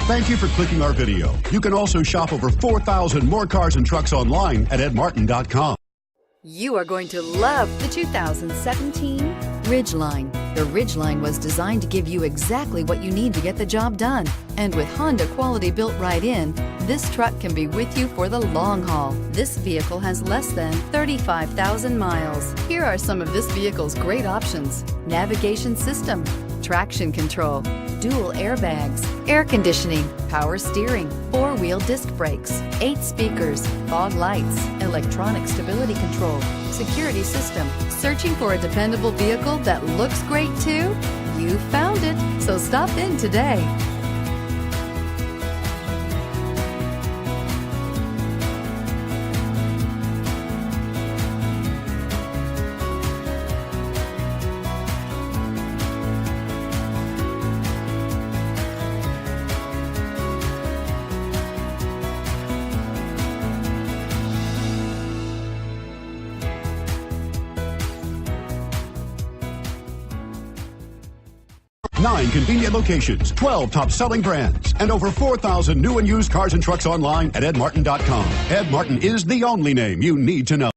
Thank you for clicking our video. You can also shop over 4,000 more cars and trucks online at edmartin.com. You are going to love the 2017 Ridgeline. The Ridgeline was designed to give you exactly what you need to get the job done. And with Honda quality built right in, this truck can be with you for the long haul. This vehicle has less than 35,000 miles. Here are some of this vehicle's great options: navigation system, traction control, dual airbags, air conditioning, power steering, 4-wheel disc brakes, 8 speakers, fog lights, electronic stability control, security system. Searching for a dependable vehicle that looks great too? You found it, so stop in today. Nine convenient locations, 12 top-selling brands, and over 4,000 new and used cars and trucks online at edmartin.com. Ed Martin is the only name you need to know.